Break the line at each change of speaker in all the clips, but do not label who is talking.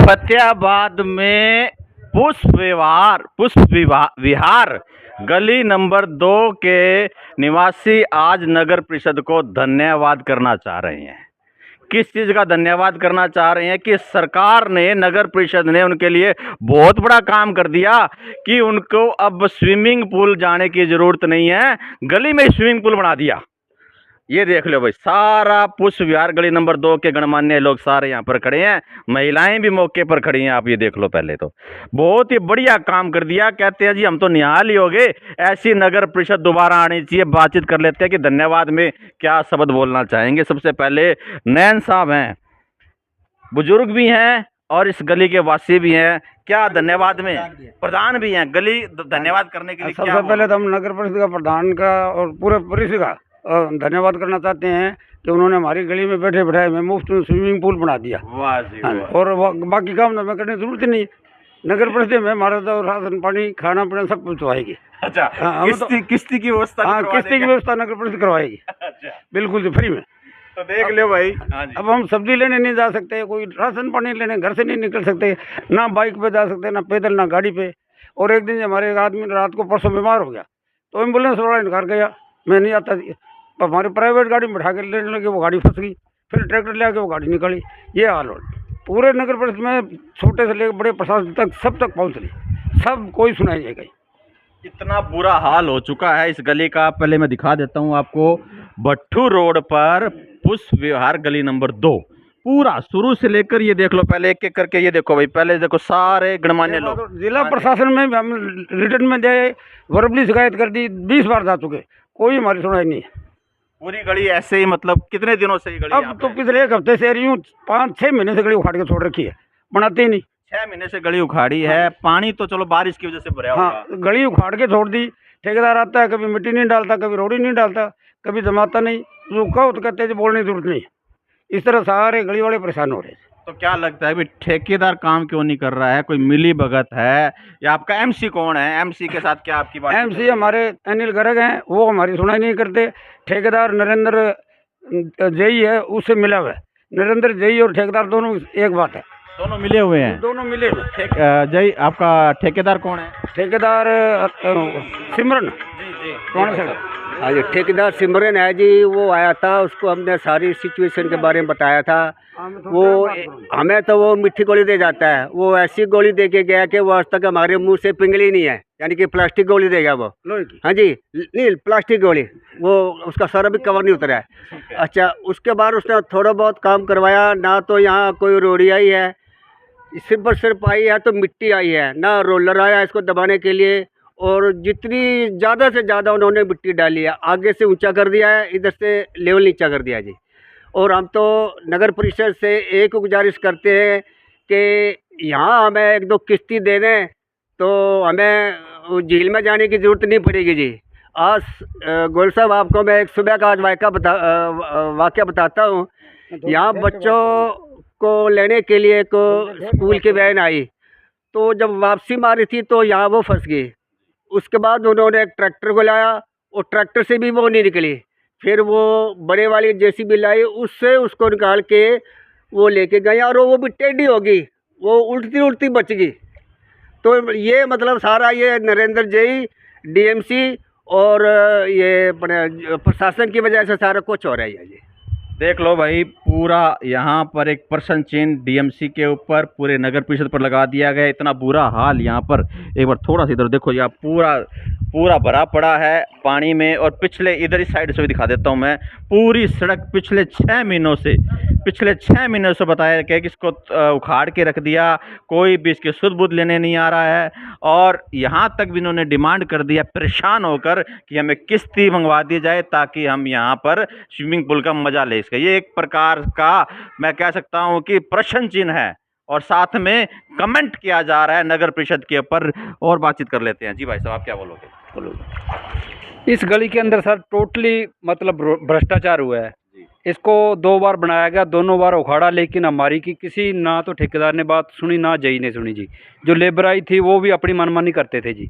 फतेहाबाद में पुष्प विहार गली नंबर 2 के निवासी आज नगर परिषद को धन्यवाद करना चाह रहे हैं। किस चीज़ का धन्यवाद करना चाह रहे हैं कि सरकार ने, नगर परिषद ने उनके लिए बहुत बड़ा काम कर दिया कि उनको अब स्विमिंग पूल जाने की ज़रूरत नहीं है, गली में ही स्विमिंग पूल बना दिया। ये देख लो भाई, सारा पुष्प विहार गली नंबर 2 के गणमान्य लोग सारे यहाँ पर खड़े हैं, महिलाएं भी मौके पर खड़ी हैं। आप ये देख लो, पहले तो बहुत ही बढ़िया काम कर दिया। कहते हैं जी हम तो निहाल ही हो गए, ऐसी नगर परिषद दोबारा आनी चाहिए। बातचीत कर लेते हैं कि धन्यवाद में क्या शब्द बोलना चाहेंगे। सबसे पहले नैन साहब हैं, बुजुर्ग भी हैं और इस गली के वासी भी हैं। क्या धन्यवाद में प्रधान भी हैं, गली धन्यवाद करने के लिए
सबसे पहले तो हम नगर परिषद का प्रधान का और पूरे परिषद का धन्यवाद करना चाहते हैं कि उन्होंने हमारी गली में बैठे बैठाए में मुफ्त में स्विमिंग पूल बना दिया।
वाह जी वाह।
और बाकी काम हमें करने की जरूरत ही नहीं। नगर परिषद में हमारा तो राशन पानी खाना पीना सब कुछ आएगी।
अच्छा, किस्ती की व्यवस्था?
हाँ, किस्ती की व्यवस्था नगर परिषद करवाएगी। अच्छा, बिल्कुल जी, फ्री में।
तो देख लो भाई,
अब हम सब्जी लेने नहीं जा सकते, कोई राशन पानी लेने घर से नहीं निकल सकते, ना बाइक पे जा सकते, ना पैदल, ना गाड़ी पे। और एक दिन हमारे एक आदमी रात को परसों बीमार हो गया तो एम्बुलेंस वाला इनकार गया, मैं नहीं आता। हमारे प्राइवेट गाड़ी में बैठा के लेने लगे, वो गाड़ी फंस गई, फिर ट्रैक्टर ले आके वो गाड़ी निकाली। ये हाल हो पूरे नगर परिषद में, छोटे से लेकर बड़े प्रशासन तक सब तक पहुँच रही, सब कोई सुनाई नहीं गई।
इतना बुरा हाल हो चुका है इस गली का। पहले मैं दिखा देता हूँ आपको, भट्टू रोड पर पुष्प विहार गली नंबर 2 पूरा शुरू से लेकर, ये देख लो पहले एक एक करके। ये देखो भाई, पहले देखो सारे गणमान्य लोग।
जिला प्रशासन में हम रिटर्न में गए, वर्बली शिकायत कर दी, 20 बार जा चुके, कोई हमारी सुनाई नहीं।
पूरी गली ऐसे ही, मतलब कितने दिनों से ये गली?
अब तो पिछले एक हफ्ते से रही हूँ, 5-6 महीने से गली उखाड़ के छोड़ रखी है, बनाते ही नहीं।
6 महीने से गली उखाड़ी है। पानी तो चलो बारिश की वजह से भरा होगा।
हाँ, गली उखाड़ के छोड़ दी। ठेकेदार आता है, कभी मिट्टी नहीं डालता, कभी रोड़ी नहीं डालता, कभी जमाता नहीं। जो कहो तो कहते हैं बोलने की जरूरत नहीं। इस तरह सारे गली वाले परेशान हो रहे हैं।
तो क्या लगता है भाई, ठेकेदार काम क्यों नहीं कर रहा है? कोई मिली भगत है या आपका एमसी कौन है? एमसी के साथ क्या आपकी बात?
एमसी हमारे अनिल गर्ग हैं, वो हमारी सुनाई नहीं करते। ठेकेदार नरेंद्र जई है, उससे मिला हुआ है। नरेंद्र जई और ठेकेदार दोनों एक बात है,
दोनों मिले हुए हैं।
दोनों मिले हुए।
जय, आपका ठेकेदार कौन है?
ठेकेदार सिमरन
जी जी,
कौन है?
हाँ जी, ठेकेदार सिमरन है जी। वो आया था, उसको हमने सारी सिचुएशन के बारे में बताया था। वो हमें तो वो मिट्टी गोली दे जाता है, वो ऐसी गोली दे के गया कि वो आज तक हमारे मुंह से पिघली नहीं है, यानी कि प्लास्टिक गोली देगा वो। हाँ जी, नहीं प्लास्टिक गोली, वो उसका सारा भी कवर नहीं उतरा है। अच्छा, उसके बाद उसने थोड़ा बहुत काम करवाया ना। तो यहाँ कोई रोड़ी आई है, सिर्फ आई है तो मिट्टी आई है, ना रोलर आया इसको दबाने के लिए। और जितनी ज़्यादा से ज़्यादा उन्होंने मिट्टी डाली है, आगे से ऊंचा कर दिया है, इधर से लेवल नीचा कर दिया है जी। और हम तो नगर परिषद से एक गुजारिश करते हैं कि यहाँ हमें 1-2 किस्ती दे दें तो हमें झील में जाने की ज़रूरत नहीं पड़ेगी जी। आज गोयल साहब, आपको मैं एक सुबह का आज वाक़या बताता हूँ। यहाँ बच्चों को लेने के लिए एक स्कूल की वैन आई, तो जब वापसी मारी थी तो यहाँ वो फंस गई। उसके बाद उन्होंने एक ट्रैक्टर को लाया, और ट्रैक्टर से भी वो नहीं निकली। फिर वो बड़े वाली जेसीबी लाई, उससे उसको निकाल के वो लेके गए, और वो भी टेढ़ी हो गई, वो उल्टती उल्टती बच गई। तो ये मतलब सारा ये नरेंद्र जई, डीएमसी और ये प्रशासन की वजह से सारा कुछ हो रहा है जी।
देख लो भाई, पूरा यहाँ पर एक प्रश्न चिन्ह डीएमसी के ऊपर पूरे नगर परिषद पर लगा दिया गया। इतना बुरा हाल यहाँ पर, एक बार थोड़ा सा इधर देखो, यहाँ पूरा भरा पड़ा है पानी में। और पिछले इधर इस साइड से भी दिखा देता हूँ मैं, पूरी सड़क पिछले 6 महीनों से बताया गया कि इसको उखाड़ के रख दिया, कोई भी इसके सुध बुध लेने नहीं आ रहा है। और यहाँ तक भी इन्होंने डिमांड कर दिया परेशान होकर कि हमें किस्ती मंगवा दी जाए ताकि हम यहाँ पर स्विमिंग पूल का मजा ले सकें। ये एक प्रकार का मैं कह सकता हूँ कि प्रश्न चिन्ह है, और साथ में कमेंट किया जा रहा है नगर परिषद के ऊपर। और बातचीत कर लेते हैं। जी भाई साहब, आप क्या बोलोगे?
इस गली के अंदर सर टोटली मतलब भ्रष्टाचार हुआ है। इसको 2 बार बनाया गया, दोनों बार उखाड़ा, लेकिन हमारी की किसी ना तो ठेकेदार ने बात सुनी ना जई ने सुनी जी। जो लेबर आई थी वो भी अपनी मनमानी करते थे जी।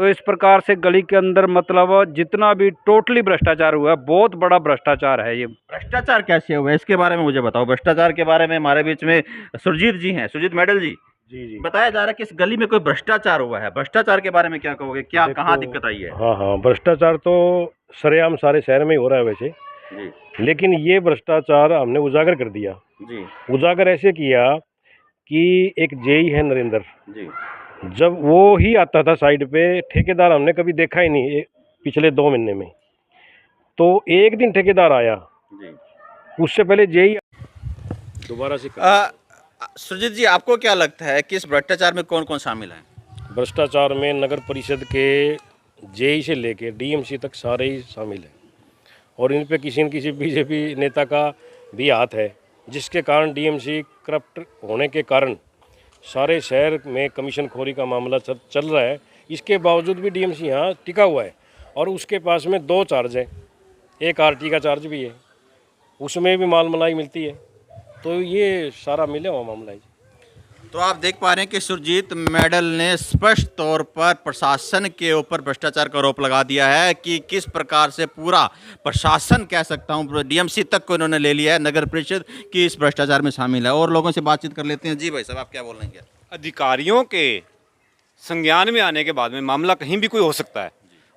तो इस प्रकार से गली के अंदर मतलब जितना भी टोटली भ्रष्टाचार हुआ है, बहुत बड़ा भ्रष्टाचार है ये।
भ्रष्टाचार कैसे हुआ है इसके बारे में मुझे बताओ। भ्रष्टाचार के बारे में हमारे बीच में सुरजीत जी हैं, सुरजीत मेडल जी।
जी
बताया जा रहा है कि इस गली में कोई भ्रष्टाचार हुआ है, भ्रष्टाचार के बारे में क्या कहोगे, क्या कहाँ दिक्कत आई है?
हाँ हाँ, भ्रष्टाचार तो सरेआम सारे शहर में ही हो रहा है वैसे,
जी
लेकिन ये भ्रष्टाचार हमने उजागर कर दिया।
जी
उजागर ऐसे किया कि एक जेई है नरेंद्र,
जी
जब वो ही आता था साइड पे, ठेकेदार हमने कभी देखा ही नहीं पिछले 2 महीने में। तो एक दिन ठेकेदार आया,
जी।
उससे पहले जेई दोबारा से
सुरजीत जी, आपको क्या लगता है कि इस भ्रष्टाचार में कौन कौन शामिल है?
भ्रष्टाचार में नगर परिषद के जेई से लेके डीएमसी तक सारे ही शामिल हैं, और इन पे किसी न किसी बीजेपी नेता का भी हाथ है, जिसके कारण डीएमसी करप्ट होने के कारण सारे शहर में कमीशन खोरी का मामला चल रहा है। इसके बावजूद भी डीएमसी यहाँ टिका हुआ है, और उसके पास में 2 चार्ज हैं, एक आरटी का चार्ज भी है, उसमें भी माल मलाई मिलती है। तो ये सारा मिला हुआ मामला है।
तो आप देख पा रहे हैं कि सुरजीत मेडल ने स्पष्ट तौर पर प्रशासन के ऊपर भ्रष्टाचार का आरोप लगा दिया है कि किस प्रकार से पूरा प्रशासन, कह सकता हूं डीएमसी तक को इन्होंने ले लिया है, नगर परिषद की इस भ्रष्टाचार में शामिल है। और लोगों से बातचीत कर लेते हैं। जी भाई साहब, आप क्या बोल रहे हैं?
अधिकारियों के संज्ञान में आने के बाद में मामला कहीं भी कोई हो सकता है,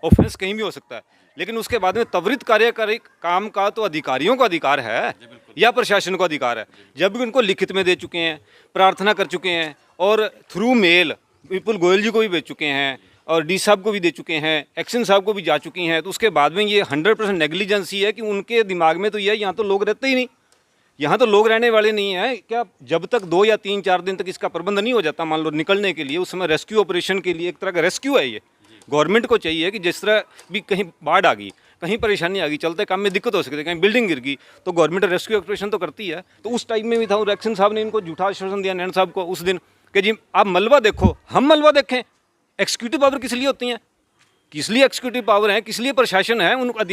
ऑफेंस कहीं भी हो सकता है, लेकिन उसके बाद में त्वरित कार्यकारी काम का तो अधिकारियों को अधिकार है या प्रशासन को अधिकार है। जब भी उनको लिखित में दे चुके हैं, प्रार्थना कर चुके हैं, और थ्रू मेल विपुल गोयल जी को भी भेज चुके हैं, और डी साहब को भी दे चुके हैं, एक्शन साहब को भी जा चुकी हैं, तो उसके बाद में ये 100% नेग्लिजेंस ही है कि उनके दिमाग में तो ये यहाँ तो लोग रहते ही नहीं, यहाँ तो लोग रहने वाले नहीं हैं क्या। जब तक 2 या 3-4 दिन तक इसका प्रबंध नहीं हो जाता, मान लो निकलने के लिए, उस समय रेस्क्यू ऑपरेशन के लिए एक तरह का रेस्क्यू है ये। गवर्नमेंट को चाहिए कि जिस तरह भी कहीं बाढ़ आ गई, कहीं परेशानी आ गई, चलते काम में दिक्कत हो सकती है, कहीं बिल्डिंग गिर गई, तो गवर्नमेंट रेस्क्यू ऑपरेशन तो करती है। तो उस टाइम में भी था, और एक्शन साहब ने इनको झूठा आश्वासन दिया, नैन साहब को, उस दिन कि जी आप मलबा देखो, हम मलबा देखें। एक्सिक्यूटिव पावर किस लिए होती हैं, किस लिए एक्सिक्यूटिव पावर है, किस लिए प्रशासन है? उनको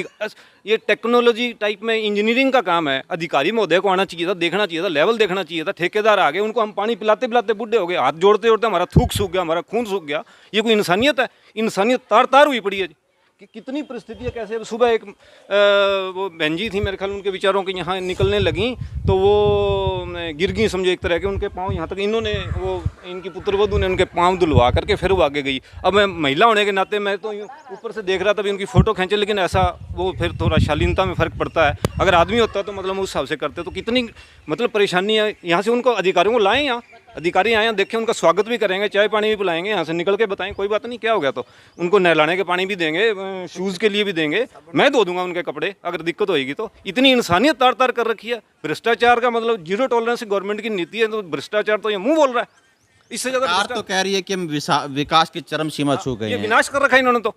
ये टेक्नोलॉजी टाइप में इंजीनियरिंग का काम है। अधिकारी महोदय को आना चाहिए था, देखना चाहिए था, लेवल देखना चाहिए था। ठेकेदार आ गए, उनको हम पानी पिलाते पिलाते बूढ़े हो गए, हाथ जोड़ते जोड़ते हमारा थूक सूख गया, हमारा खून सूख गया। ये कोई इंसानियत है? इंसानियत तार तार हुई पड़ी है जी। कि कितनी परिस्थितियाँ कैसे। सुबह एक वो बहन जी थी मेरे ख्याल, उनके विचारों के यहाँ निकलने लगी तो वो गिर गई, समझो एक तरह के, उनके पाँव यहाँ तक, इन्होंने वो इनकी पुत्रवधू ने उनके पाँव धुलवा करके फिर वो आगे गई। अब मैं महिला होने के नाते मैं तो ऊपर से देख रहा था भी उनकी फ़ोटो खींचे, लेकिन ऐसा वो फिर थोड़ा शालीनता में फ़र्क पड़ता है। अगर आदमी होता तो मतलब उस हिसाब से करते। तो कितनी मतलब परेशानी है यहाँ से। उनको अधिकारियों को लाएँ, यहाँ अधिकारी आए, देखें, उनका स्वागत भी करेंगे, चाय पानी भी पिलाएंगे, यहाँ से निकल के बताएं कोई बात नहीं, क्या हो गया, तो उनको नहलाने के पानी भी देंगे, शूज़ के लिए भी देंगे, मैं धो दूंगा उनके कपड़े अगर दिक्कत होएगी तो। इतनी इंसानियत तार तार कर रखी है। भ्रष्टाचार का मतलब 0 टॉलरेंस गवर्नमेंट की नीति है, तो भ्रष्टाचार तो ये मुंह बोल रहा है। इससे ज़्यादा
तो कह रही है कि हम विकास की चरम सीमा छू गए
ये
हैं।
विनाश कर रखा है इन्होंने। तो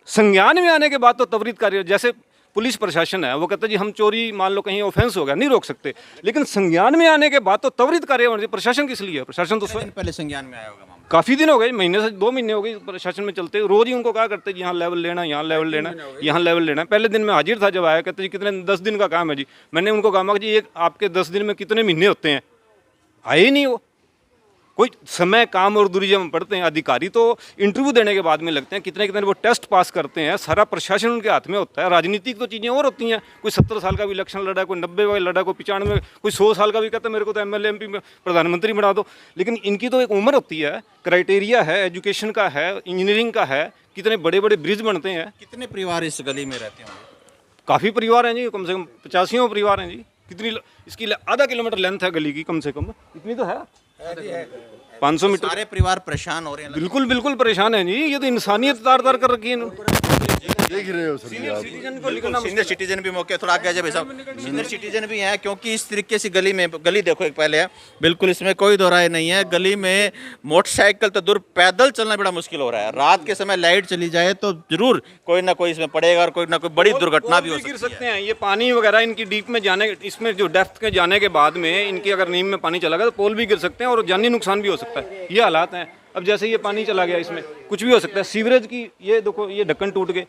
संज्ञान में आने के बाद तो त्वरित कार्य, जैसे पुलिस प्रशासन है वो कहता है जी हम चोरी, मान लो कहीं ऑफेंस हो गया, नहीं रोक सकते, लेकिन संज्ञान में आने के बाद तो त्वरित कार्य होना चाहिए। प्रशासन किस लिए है? प्रशासन तो स्वयं
पहले संज्ञान में आया होगा मामला।
काफ़ी दिन हो गए, महीने से 2 महीने हो गए प्रशासन में चलते, रोज ही उनको कहा करते जी यहाँ लेवल लेना, यहाँ लेवल लेना, यहाँ लेवल लेना। पहले दिन में हाजिर था, जब आया कहते जी कितने 10 दिन का काम है जी। मैंने उनको कहा जी एक आपके 10 दिन में कितने महीने होते हैं? आए ही नहीं वो। कोई समय, काम और दूरी जब हम पढ़ते हैं, अधिकारी तो इंटरव्यू देने के बाद में लगते हैं, कितने कितने वो टेस्ट पास करते हैं, सारा प्रशासन उनके हाथ में होता है। राजनीतिक तो चीज़ें और होती हैं, कोई 70 साल का भी इलेक्शन लड़ा है, कोई 90 का लड़ा, कोई 95, कोई 100 साल का भी कहता है मेरे को तो एमएलए एमपी प्रधानमंत्री बना दो। लेकिन इनकी तो एक उम्र होती है, क्राइटेरिया है, एजुकेशन का है, इंजीनियरिंग का है, कितने बड़े बड़े ब्रिज बनते हैं।
कितने परिवार इस गली में रहते हैं?
काफ़ी परिवार हैं जी, कम से कम 85 परिवार हैं जी। कितनी इसकी आधा किलोमीटर लेंथ है गली की, कम से कम इतनी तो है, 500 मीटर।
सारे परिवार परेशान हो रहे हैं।
बिल्कुल बिल्कुल परेशान है जी। ये तो इंसानियत तार तार कर रखी है
देख रहे हो सर,
सीनियर सिटीजन भी मौके थोड़ा आगे भाई साहब, सीनियर सिटीजन भी हैं, क्योंकि इस तरीके से गली में, गली देखो एक पहले है, बिल्कुल इसमें कोई दो राय नहीं है। गली में मोटरसाइकिल तो दूर, पैदल चलना बड़ा मुश्किल हो रहा है। रात के समय लाइट चली जाए तो जरूर कोई ना कोई इसमें पड़ेगा और कोई ना कोई बड़ी दुर्घटना भी हो सकती है।
ये पानी वगैरह इनकी डीप में जाने, इसमें जो डेप्थ के जाने के बाद में इनकी अगर नीम में पानी चला गया तो पोल भी गिर सकते हैं और जानी नुकसान भी हो सकता है। ये हालात हैं। अब जैसे ये पानी चला गया, इसमें कुछ भी हो सकता है। सीवरेज की ये देखो, ये ढक्कन टूट गए।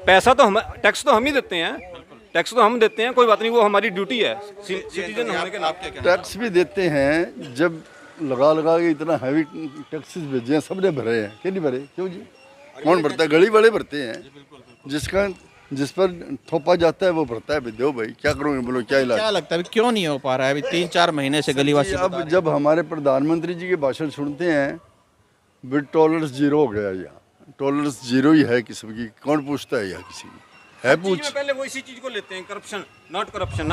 पैसा तो हम, टैक्स तो हम ही देते हैं, टैक्स तो हम देते हैं, कोई बात नहीं, वो हमारी ड्यूटी है सिटीजन होने के नाते।
टैक्स भी देते हैं, जब लगा के इतना हैवी टैक्सेस भेजे हैं, सबने भरे हैं, क्यों नहीं भरे? क्यों जी? कौन भरता है? गली वाले भरते हैं। जिस पर थोपा जाता है वो भरता है। दो भाई, क्या करोगे, बोलो क्या इलाज?
क्या लगता है अभी क्यों नहीं हो पा रहा है? अभी 3-4 महीने से गलीवासी
अब जब हमारे प्रधानमंत्री जी के भाषण सुनते हैं, विद टॉलरेंस जीरो हो गया। यहाँ टॉलरेंस जीरो ही है किसी की। कौन पूछता है यहाँ किसी की? है पूछ?
पहले वो इसी चीज को लेते हैं, करप्शन नॉट करप्शन।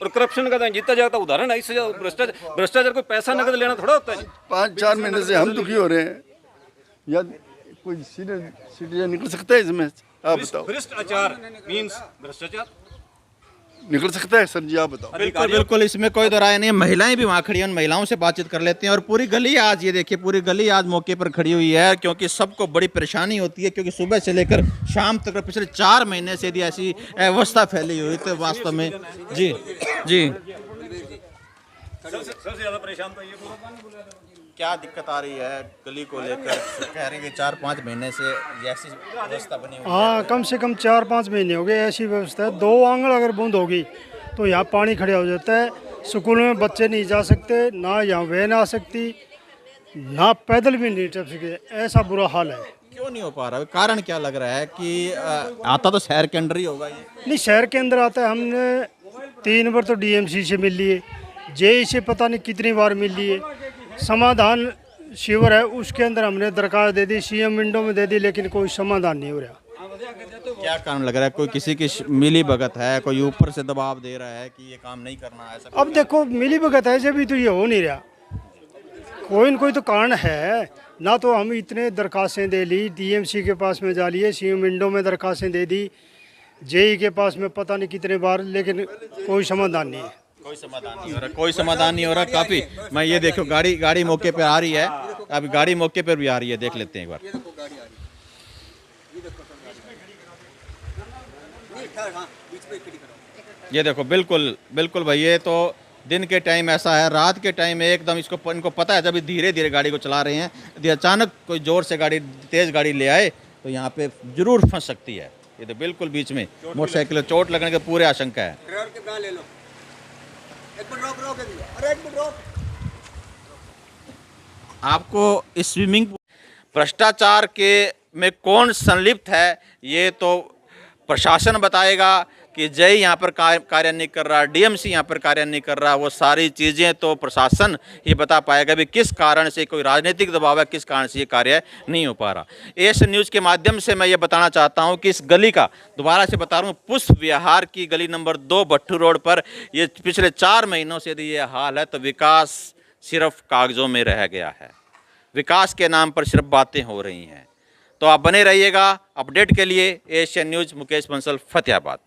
और करप्शन का जीता जाता उदाहरण है। इससे भ्रष्टाचार कोई पैसा नकद लेना थोड़ा होता है।
5-4 महीने से हम दुखी हो रहे हैं। या कोई सीनियर सिटीजन निकल सकता है इसमें? आप बताओ।
भ्रष्टाचार मीन्स भ्रष्टाचार
निकल सकता है सर जी? आप बताओ।
बिल्कुल बिल्कुल, इसमें कोई दो राय नहीं है। महिलाएं भी वहाँ खड़ी हैं, उन महिलाओं से बातचीत कर लेते हैं। और पूरी गली आज, ये देखिए, पूरी गली आज मौके पर खड़ी हुई है, क्योंकि सबको बड़ी परेशानी होती है। क्योंकि सुबह से लेकर शाम तक पिछले 4 महीने से यदि ऐसी अवस्था फैली हुई तो वास्तव में जी जी
सबसे ज्यादा परेशान तो ये
क्या दिक्कत आ रही है गली को लेकर? कह रहे हैं कि 4-5 महीने से ऐसी व्यवस्था बनी हुई है।
हाँ, कम से कम 4-5 महीने हो गए ऐसी व्यवस्था है। 2 आंगन अगर बूंद होगी तो यहाँ पानी खड़ा हो जाता है। स्कूल में बच्चे नहीं जा सकते, ना यहाँ वैन आ सकती, ना पैदल भी नहीं चल सकते। ऐसा बुरा हाल है।
क्यों नहीं हो पा रहा? कारण क्या लग रहा है कि आता तो शहर के अंदर ही होगा ये?
नहीं, शहर के अंदर आता है। हमने 3 बार तो डीएमसी से मिल लिए, जेई से पता नहीं कितनी बार मिल लिए। समाधान शिविर है, उसके अंदर हमने दरखास्त दे दी, सीएम विंडो में दे दी, लेकिन कोई समाधान नहीं हो रहा।
क्या कारण लग रहा है? कोई किसी की मिली भगत है? कोई ऊपर से दबाव दे रहा है कि ये काम नहीं करना है? ऐसा
अब देखो, मिली भगत ऐसे भी तो ये हो नहीं रहा। कोई न कोई तो कारण है ना। तो हम इतने दरखास्तें दे ली, डीएमसी के पास में जा लिए, सीएम विंडो में दरखास्तें दे दी, जेई के पास में पता नहीं कितने बार, लेकिन कोई समाधान नहीं है।
कोई समाधान नहीं हो रहा, कोई समाधान नहीं हो रहा। काफी, मैं ये देखो, गाड़ी मौके पर आ रही है। अभी गाड़ी मौके पर भी आ रही है, देख लेते हैं एक बार। ये देखो, बिल्कुल बिल्कुल भाई, ये तो दिन के टाइम ऐसा है, रात के टाइम एकदम इनको पता है। जब धीरे धीरे गाड़ी को चला रहे हैं, यदि अचानक कोई जोर से तेज गाड़ी ले आए तो यहाँ पे जरूर फंस सकती है। ये तो बिल्कुल बीच में मोटरसाइकिल चोट लगने की पूरी आशंका है। आपको इस स्विमिंग भ्रष्टाचार के में कौन संलिप्त है, ये तो प्रशासन बताएगा कि जेई यहाँ पर कार्य नहीं कर रहा, डीएमसी यहाँ पर कार्य नहीं कर रहा। वो सारी चीज़ें तो प्रशासन ही बता पाएगा भी किस कारण से, कोई राजनीतिक दबाव है, किस कारण से ये कार्य नहीं हो पा रहा। एएसएन न्यूज़ के माध्यम से मैं ये बताना चाहता हूँ कि इस गली का, दोबारा से बता रहा हूँ, पुष्प विहार की गली नंबर 2 भट्टू रोड पर ये पिछले 4 महीनों से यदि ये हाल है तो विकास सिर्फ कागज़ों में रह गया है। विकास के नाम पर सिर्फ बातें हो रही हैं। तो आप बने रहिएगा अपडेट के लिए। ASN news, Mukesh Bansal, Fatehabad.